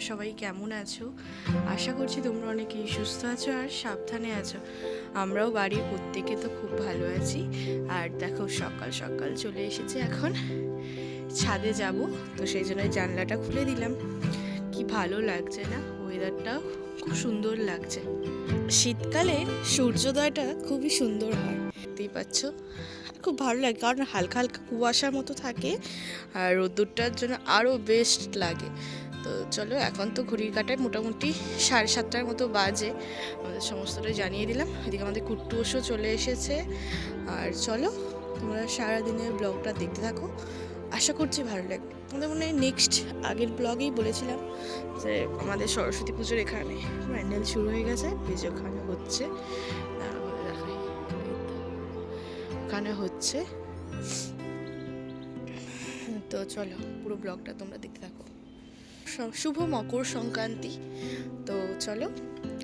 সবাই কেমন আছো? আশা করছি তোমরা অনেকেই সুস্থ আছো আর সাবধানে আছো। আমরাও বাড়ির প্রত্যেকে তো খুব ভালো আছি। আর দেখো সকাল সকাল চলে এসেছে, এখন ছাদে যাব, তো সেই জন্য জানলাটা খুলে দিলাম। কি ভালো লাগছে না, ওয়েদারটাও খুব সুন্দর লাগছে। শীতকালের সূর্যোদয়টা খুবই সুন্দর হয়, দেখতেই পাচ্ছ। খুব ভালো লাগে কারণ হালকা হালকা কুয়াশার মতো থাকে আর রোদ্দুরটার জন্য আরও বেস্ট লাগে। তো চলো, এখন তো ঘড়ির কাঁটায় মোটামুটি 7:30টার মতো বাজে। আমাদের সমস্তটাই জানিয়ে দিলাম। এদিকে আমাদের কুট্টুসও চলে এসেছে। আর চলো, তোমরা সারাদিনের ব্লগটা দেখতে থাকো, আশা করছি ভালো লাগবে তোমাদের। মনে হয় নেক্সট আগের ব্লগেই বলেছিলাম যে আমাদের সরস্বতী পুজোর এখানে প্যান্ডেল শুরু হয়ে গেছে, এই যে ওখানে হচ্ছে, দেখাই, ওখানে হচ্ছে। তো চলো, পুরো ব্লগটা তোমরা দেখতে থাকো। শুভ মকর সংক্রান্তি। তো চলো,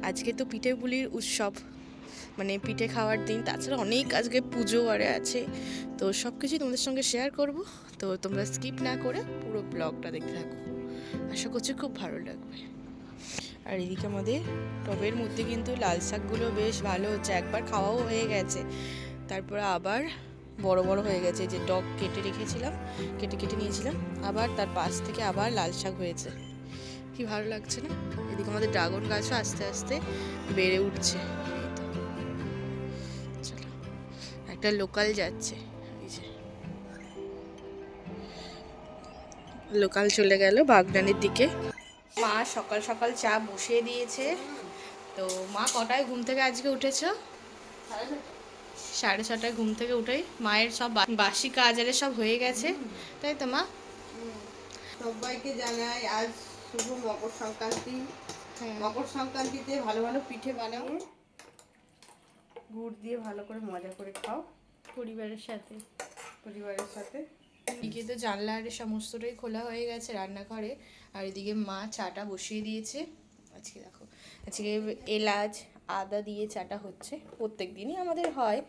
আজকে তো পিঠে পুলির উৎসব, মানে পিঠে খাওয়ার দিন। তাছাড়া অনেক আজকে পুজো আরে আছে, তো সব কিছুই তোমাদের সঙ্গে শেয়ার করব। তো তোমরা স্কিপ না করে পুরো ব্লগটা দেখতে থাকো, আশা করছি খুব ভালো লাগবে। আর এদিকে আমাদের টবের মধ্যে কিন্তু লাল শাকগুলো বেশ ভালো হচ্ছে, একবার খাওয়াও হয়ে গেছে, তারপরে আবার বড় বড় হয়ে গেছে। যে টক কেটে রেখেছিলাম, কেটে নিয়েছিলাম, আবার তার পাশ থেকে আবার লাল শাক হয়েছে। কি ভালো লাগছে না? এদিকে আমাদের ড্রাগন গাছও আস্তে আস্তে বেড়ে উঠছে। এই তো, চলো, একটা লোকাল যাচ্ছে, এই যে লোকাল চলে গেল বাগদানের দিকে। মা সকাল সকাল চা বসিয়ে দিয়েছে। তো মা কটায় ঘুম থেকে আজকে উঠেছো? 6:30টায় ঘুম থেকে উঠেই মায়ের সব বাসি কাজ আরে সব হয়ে গেছে, তাই তো মা? সবাইকে জানাই আজ শুভ মকর সংক্রান্তি। মকর সংক্রান্তিতে ভালো ভালো পিঠে বানাও, গুড় দিয়ে ভালো করে মজা করে খাও পরিবারের সাথে। পরিবারের সাথে। এদিকে তো জানলা আরে সমস্তটাই খোলা হয়ে গেছে রান্নাঘরে। আর এদিকে মা চাটা বসিয়ে দিয়েছে। আজকে দেখো, আজকে এলাচ আদা দিয়ে চাটা হচ্ছে। প্রত্যেক দিনই আমাদের হয়,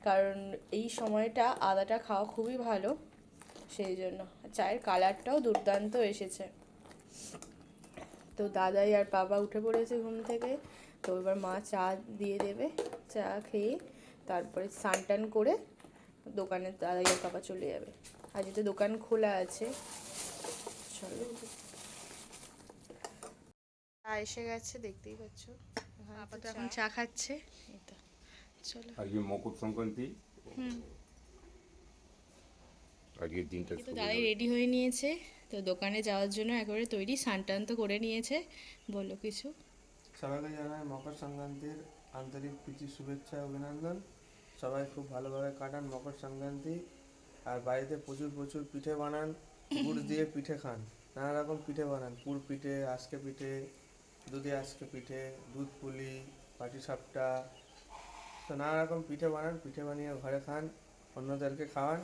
কারণ এই সময়টা আদাটা খাওয়া খুবই ভালো, সেই জন্য। চায়ের কালারটাও দুর্দান্ত এসেছে। তো দাদাই আর বাবা উঠে পড়েছে ঘুম থেকে, তো এবার মা চা দিয়ে দেবে। চা খেয়ে তারপরে স্নান টান করে দোকানে দাদাই আর বাবা চলে যাবে। আজ তো দোকান খোলা আছে। চলো, চা এসে গেছে, দেখতেই পাচ্ছ। আপাতত এখন চা খাচ্ছে। এই তো, চলো। আজকে মকর সংক্রান্তি, আজকের দিনটা তো দাদাই রেডি হয়ে নিয়েছে, তো দোকানে যাওয়ার জন্য একেবারে তৈরি, স্নান টান তো করে নিয়েছে। বলো কিছু। সবাইকে জানাই মকর সংক্রান্তির আন্তরিক প্রীতি শুভেচ্ছা অভিনন্দন। সবাই খুব ভালোভাবে কাটান মকর সংক্রান্তি, আর বাড়িতে প্রচুর প্রচুর পিঠে বানান, গুড় দিয়ে পিঠে খান, নানা রকম পিঠে বানান, পুর পিঠে, আজকে পিঠে, দুধে আজকে পিঠে, দুধ পুলি, পাটিসাপটা, তো নানা রকম পিঠে বানান, পিঠে বানিয়ে ঘরে খান, অন্যদেরকে খাওয়ান।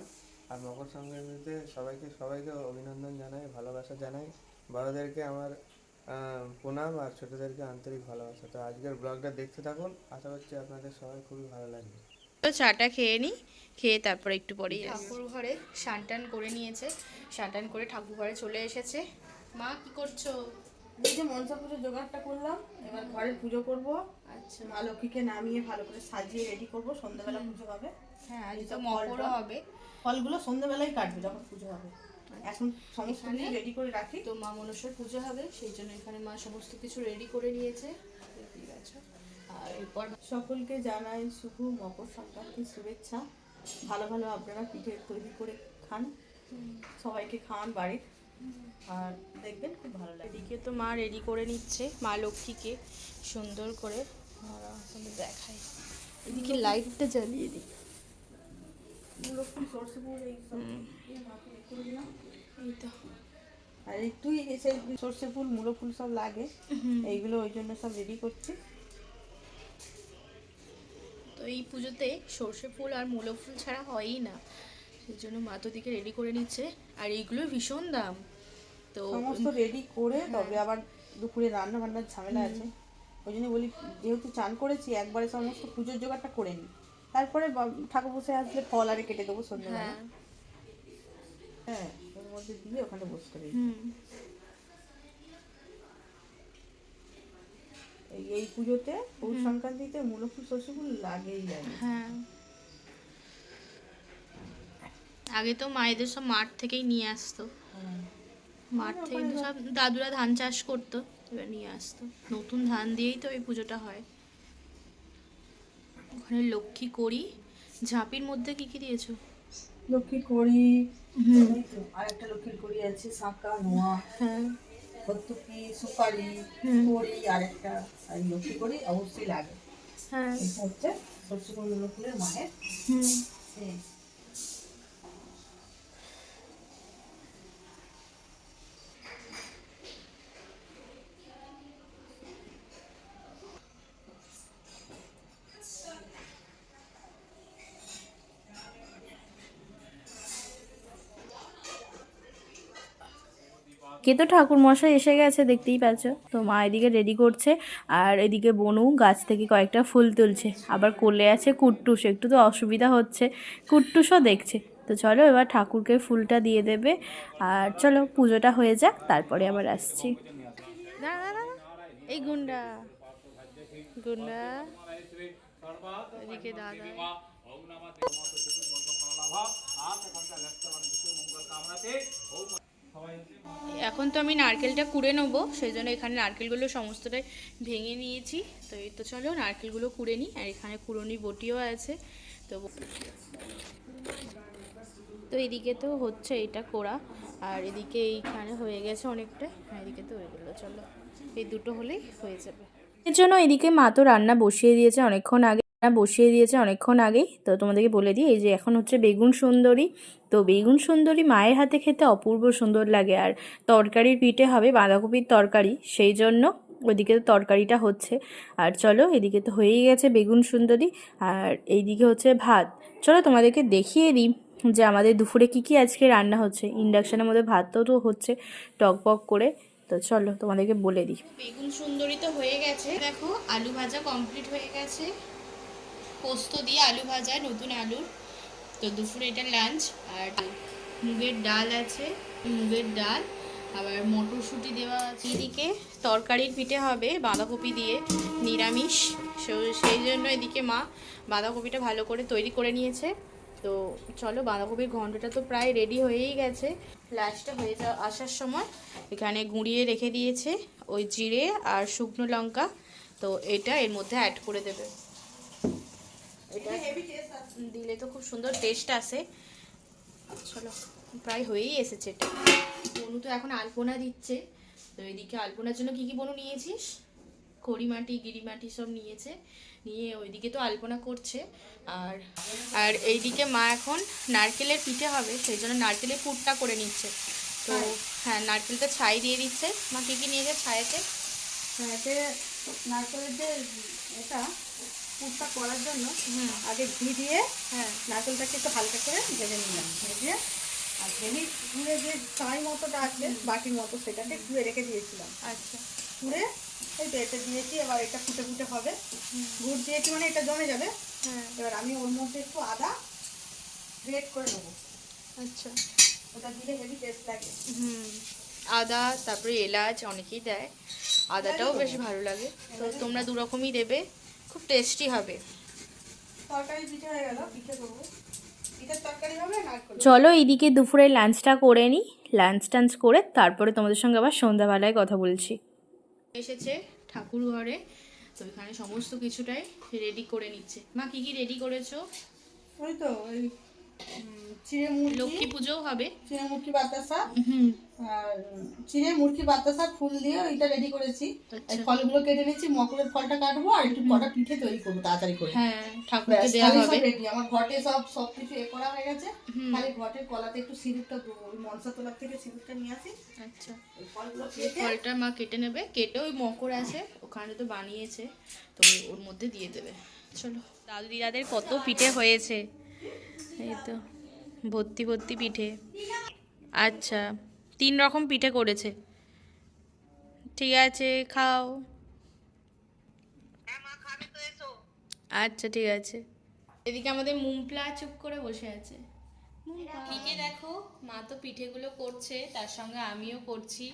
আর মকর সংক্রান্তিতে সবাইকে সবাইকে অভিনন্দন জানাই, ভালোবাসা জানাই। বড়োদেরকে আমার প্রণাম, আর ছোটোদেরকে আন্তরিক ভালোবাসা। তো আজকের ব্লগটা দেখতে থাকুন, আশা করছি আপনাদের সবাই খুবই ভালো লাগবে। তো চাটা খেয়ে নিই, খেয়ে তারপরে একটু পরেই ঠাকুর ঘরে স্নান টান করে নিয়েছে, স্নান টান করে ঠাকুর ঘরে চলে এসেছে। মা কি করছো? এই যে মনসা পুজোর জোগাড়টা করলাম, এবার ঘরের পুজো করব। আচ্ছা, মা লক্ষ্মীকে নামিয়ে ভালো করে সাজিয়ে রেডি করব, সন্ধ্যাবেলা পুজো হবে। হ্যাঁ আজ এই তো সব মকরও হবে। ফলগুলো সন্ধ্যাবেলায় কাটবে যখন পুজো হবে। এখন সমস্ত এখানে কিছু রেডি করে রাখি। তো মা মনসার পুজো হবে, সেই জন্য এখানে মা সমস্ত কিছু রেডি করে নিয়েছে, দেখতেই পাচ্ছ। আর এরপর সকলকে জানাই শুভ মকর সংক্রান্তির শুভেচ্ছা। ভালো ভালো আপনারা পিঠে তৈরি করে খান, সবাইকে খাওয়ান বাড়ির, আর দেখবেন খুব ভালো লাগে। এদিকে তো মা রেডি করে নিচ্ছে মা লক্ষ্মীকে সুন্দর করে। দেখাই, এদিকে লাইটটা জ্বালিয়ে দিই। সরষে ফুল এই সব দিয়ে মাকে রেখে দিলাম। এই তো, আর এই তুই সেই সর্ষে ফুল মূলো ফুল সব লাগে, এইগুলো ওই জন্য সব রেডি করছি। তো এই পুজোতে সর্ষে ফুল আর মূলো ফুল ছাড়া হয়ই না, সেই জন্য মা তো দিকে রেডি করে নিচ্ছে। আর এইগুলো ভীষণ দাম, তো সমস্ত রেডি করে তবে আবার দুপুরে রান্না বান্নার ঝামেলা আছে, ওই জন্য বলি যেহেতু চান করেছি একবারে সমস্ত পুজোর জোগাড়টা করে নিই, তারপরে ঠাকুর বসে আসলে ফল আরে কেটে দেবো সন্ধ্যাবেলা। হ্যাঁ, হ্যাঁ, ওর মধ্যে দিয়ে ওখানে বসতে হবে। এই পুজোতে পৌষ সংক্রান্তিতে মূলো ফুল সর্ষে ফুল লাগেই লাগে। হ্যাঁ, আগে তো মায়েদের সব মাঠ থেকেই নিয়ে আসতো, মাঠ থেকে তো সব দাদুরা ধান চাষ করতো, এবার নিয়ে আসতো, নতুন ধান দিয়েই তো এই পুজোটা হয়। ওখানে লক্ষ্মী করি, ঝাঁপির মধ্যে কি কি দিয়েছো? লক্ষ্মী করি, আর একটা লক্ষ্মীর করি আছে, শাঁকা নোয়া, হ্যাঁ, ভর্তুকি, সুপারি, করি, আর একটা আর লক্ষ্মী করি অবশ্যই লাগে। হ্যাঁ, এটা হচ্ছে সরষে ফুল ফুলের মায়ের এই। কে তো ঠাকুর মশাই এসে গেছে দেখতেই পাচ্ছ। তো মা এদিকে রেডি করছে আর এদিকে বনু গাছ থেকে কয়েকটা ফুল তুলছে, আবার কোলে আছে কুট্টুস, একটু তো অসুবিধা হচ্ছে, কুট্টুসও দেখছে। তো চলো এবার ঠাকুরকে ফুলটা দিয়ে দেবে, আর চলো পুজোটা হয়ে যাক, তারপরে আবার আসছি। দাঁড়া দাঁড়া, এই গুন্ডা গুন্ডা এদিকে দাদা। এখন তো আমি নারকেলটা কুড়ে নেবো, সেই জন্য এখানে নারকেলগুলো সমস্তটাই ভেঙে নিয়েছি। তো এই তো চলো নারকেলগুলো কুড়ে নিই, আর এখানে কুড়োনি বটিও আছে। তো তো এদিকে তো হচ্ছে এটা কোড়া, আর এদিকে এইখানে হয়ে গেছে অনেকটা, আর এদিকে তো ওইগুলো, চলো এই দুটো হলেই হয়ে যাবে। এর জন্য এদিকে মা তো রান্না বসিয়ে দিয়েছে অনেকক্ষণ আগেই। তো তোমাদেরকে বলে দিই, এই যে এখন হচ্ছে বেগুন সুন্দরী। তো বেগুন সুন্দরী মায়ের হাতে খেতে অপূর্ব সুন্দর লাগে, আর তরকারির পিঠে হবে বাঁধাকপির তরকারি, সেই জন্য ওইদিকে তো তরকারিটা হচ্ছে। আর চলো এদিকে তো হয়েই গেছে বেগুন সুন্দরী, আর এইদিকে হচ্ছে ভাত। চলো তোমাদেরকে দেখিয়ে দিই যে আমাদের দুপুরে কি আজকে রান্না হচ্ছে। ইন্ডাকশানের মধ্যে ভাতও তো হচ্ছে টকবক করে। তো চলো তোমাদেরকে বলে দিই। বেগুন সুন্দরী তো হয়ে গেছে, দেখো আলু ভাজা কমপ্লিট হয়ে গেছে, পোস্ত দিয়ে আলু ভাজা, নতুন আলুর। তো দুপুরে এটা লাঞ্চ। আর মুগের ডাল আছে, মুগের ডাল, আবার মটরশুঁটি দেওয়া আছে। এদিকে তরকারির পিঠে হবে বাঁধাকপি দিয়ে, নিরামিষ। সেই জন্য এদিকে মা বাঁধাকপিটা ভালো করে তৈরি করে নিয়েছে। তো চলো বাঁধাকপির ঘন্টটা তো প্রায় রেডি হয়েই গেছে। লাস্টে হয়ে আসার সময় এখানে গুঁড়িয়ে রেখে দিয়েছে ওই জিরে আর শুকনো লঙ্কা, তো এটা এর মধ্যে অ্যাড করে দেবে। এটা দিলে তো খুব সুন্দর টেস্ট আসে। চলো প্রায় হয়েই এসেছে এটা। বনু তো এখন আলপনা দিচ্ছে। তো এদিকে আলপনার জন্য কি কি বনু নিয়েছিস? খড়িমাটি, গিরিমাটি সব নিয়েছে, নিয়ে ওইদিকে তো আলপনা করছে। আর আর এইদিকে মা এখন নারকেলের পিঠে হবে, সেই জন্য নারকেলের পুরটা করে নিচ্ছে। তো হ্যাঁ, নারকেলটা ছাই দিয়ে দিচ্ছে। মা কী কী নিয়েছে ছায়াতে? এতে নারকেলের যে এটা পুরটা করার জন্য আগে ঘি দিয়ে নারকেলটাকে একটু হালকা করে ভেজে নিলাম, ভেজে আর ভেলি গুঁড়ে যে চাই মতোটা আছে বাটির মতো সেটাকে ধুয়ে রেখে দিয়েছিলাম। আচ্ছা, ধুয়ে এই তো এটা দিয়েছি, এবার এটা ফুটে ফুটে হবে, গুড় দিয়েছি মানে এটা জমে যাবে। এবার আমি ওর মধ্যে একটু আদা গ্রেট করে নেবো। আচ্ছা, ওটা দিলে হেভি টেস্ট লাগে। আদা, তারপরে এলাচ অনেকেই দেয়, আদাটাও বেশ ভালো লাগে। তো তোমরা দু রকমই দেবে, খুব টেস্টি হবে। তরকারি পিঠে হয়ে গেল, পিঠে করবো, পিঠের তরকারি হবে নারকেল। চলো এইদিকে দুপুরে লাঞ্চটা করে নিই, লাঞ্চ টাঞ্চ করে তারপরে তোমাদের সঙ্গে আবার সন্ধ্যাবেলায় কথা বলছি। এসেছে ঠাকুর ঘরে, তো এখানে সমস্ত কিছুটাই রেডি করে নিচ্ছে। মা কি কি রেডি করেছো? ওই তো ওই চিড়ে মুরগি, লক্ষ্মী পুজোও হবে। চিড়ে মুরগি বাতাসা, আর চিড়ে মুরগি বাতাসা ফুল দিয়ে ওইটা রেডি করেছি। এই ফলগুলো কেটে নিচ্ছি, মকরের ফলটা কাটবো আর একটু কটা পিঠে তৈরি করবো তাড়াতাড়ি করে। হ্যাঁ, ঠাকুরকে দেওয়া হবে। আমার ঘটে সব কিছু করা হয়ে গেছে, খালি ঘটের কলাতে একটু সিঁদুরটা দেবো, ওই মনসা তোলার থেকে সিঁদুরটা নিয়ে আসি। আচ্ছা, এই ফলগুলো এই ফলটা মা কেটে নেবে, কেটে ওই মকর আছে ওখানে তো বানিয়েছে, তো ওর মধ্যে দিয়ে দেবে। চলো, দাদু দিদাদের কত পিঠে হয়েছে, এই তো ভর্তি ভর্তি পিঠে। আচ্ছা, 3 রকম পিঠে করেছে, ঠিক আছে খাও। আচ্ছা ঠিক আছে। এদিকে আমাদের মুমপ্লা চুপ করে বসে আছে, এদিকে দেখো মা তো পিঠেগুলো করছে, তার সঙ্গে আমিও করছি।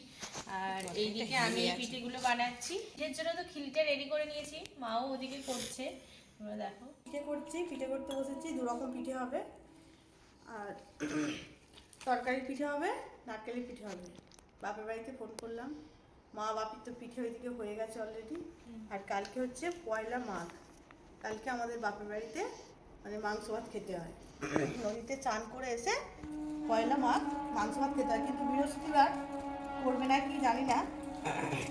আর এইদিকে আমি এই পিঠেগুলো বানাচ্ছি। পিঠের জন্য তো খিলিটা রেডি করে নিয়েছি, মাও ওদিকে করছে। তোমরা দেখো পিঠে করতে বসেছি। 2 রকম পিঠে হবে, আর তরকারি পিঠে হবে, নারকেলের পিঠে হবে। বাপের বাড়িতে ফোন করলাম, মা বাপির তো পিঠে ওইদিকে হয়ে গেছে অলরেডি। আর কালকে হচ্ছে পয়লা মাঘ, কালকে আমাদের বাপের বাড়িতে মানে মাংস ভাত খেতে হয়। নদীতে চান করে এসে পয়লা মাঘ মাংস ভাত খেতে হয়, কিন্তু বৃহস্পতিবার করবে না কি জানি না।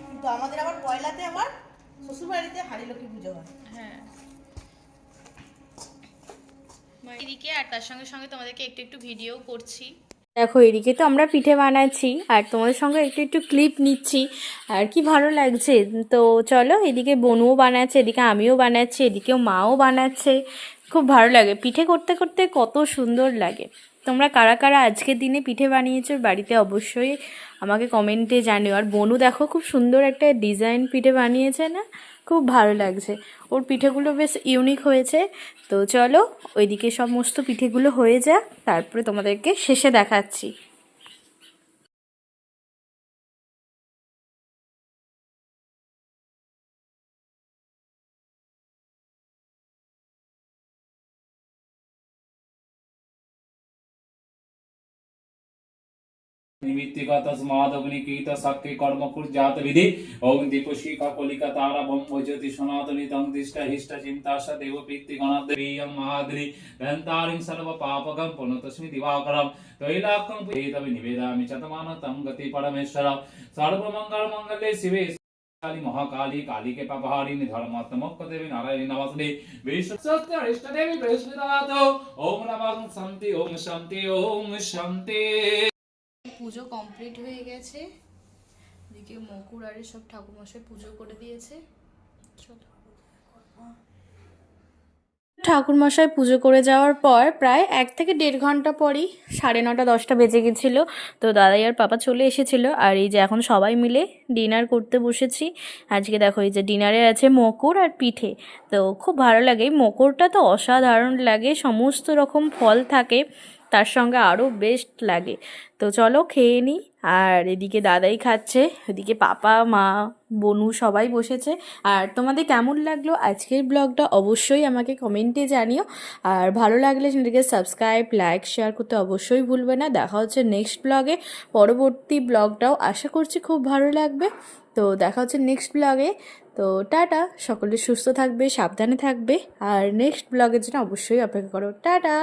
কিন্তু আমাদের আবার পয়লাতে আমার শ্বশুরবাড়িতে হাড়ি লক্ষ্মী পুজো হয়। হ্যাঁ এদিকে, আর তার সঙ্গে সঙ্গে তোমাদেরকে একটু একটু ভিডিও করছি। দেখো এদিকে তো আমরা পিঠে বানাচ্ছি আর তোমাদের সঙ্গে একটু একটু ক্লিপ নিচ্ছি, আর কি ভালো লাগছে। তো চলো, এদিকে বনুও বানাচ্ছে, এদিকে আমিও বানাচ্ছি, এদিকেও মাও বানাচ্ছে। খুব ভালো লাগে পিঠে করতে করতে, কত সুন্দর লাগে। তোমরা কারা কারা আজকের দিনে পিঠে বানিয়েছো বাড়িতে অবশ্যই আমাকে কমেন্টে জানিও। আর বনু দেখো খুব সুন্দর একটা ডিজাইন পিঠে বানিয়েছে না, খুব ভালো লাগছে। ওর পিঠেগুলো বেশ ইউনিক হয়েছে। তো চলো ওইদিকে সমস্ত পিঠেগুলো হয়ে যাক, তারপরে তোমাদেরকে শেষে দেখাচ্ছি। निमित्तिका तस्मादग्निकीत सक्के कर्म कुर्जात विधि ओम दीपशिखा कलिका तारा ब्रह्म ज्योति सनातनी तंग दिष्ट हिष्ट चिंता सदेव प्रीति गणद्रियं महाद्रि दंतारिं सर्व पापकं पुनतस्मि दिवाकरं तैलाकं एतवि निवेदामि चतमान तं गति परमेश्वर सर्वमंगल मंगले शिवे काली महाकाली काली के पापहारिणी धर्मात्मक देवी नारायणी नमस्ते विश्व सत्य इष्ट देवी बृहस्पतिवातो ओम नमः शांति ओम शांति ओम शांति। পুজো কমপ্লিট হয়ে গেছে, এদিকে মকুর আর সব ঠাকুরমশাই পুজো করে দিয়েছে। ঠাকুরমশাই পুজো করে যাওয়ার পর প্রায় 1 থেকে 1.5 ঘন্টা পরই 9:30 10টা বেজে গেছিল। তো দাদাই আর পাপা চলে এসেছিল, আর এই যে এখন সবাই মিলে ডিনার করতে বসেছি। আজকে দেখো এই যে ডিনারে আছে মকুর আর পিঠে। তো খুব ভালো লাগে, মকুরটা তো অসাধারণ লাগে, সমস্ত রকম ফল থাকে, তার সঙ্গে আরও বেস্ট লাগে। তো চলো খেয়ে নিই। আর এদিকে দাদাই খাচ্ছে, এদিকে পাপা মা বনু সবাই বসেছে। আর তোমাদের কেমন লাগলো আজকের ব্লগটা অবশ্যই আমাকে কমেন্টে জানিও। আর ভালো লাগলে চ্যানেলটিকে সাবস্ক্রাইব লাইক শেয়ার করতে অবশ্যই ভুলবে না। দেখা হচ্ছে নেক্সট ব্লগে, পরবর্তী ব্লগটাও আশা করছি খুব ভালো লাগবে। তো দেখা হচ্ছে নেক্সট ব্লগে। তো টাটা, সকলে সুস্থ থাকবে, সাবধানে থাকবে, আর নেক্সট ব্লগের জন্য অবশ্যই অপেক্ষা করো। টাটা।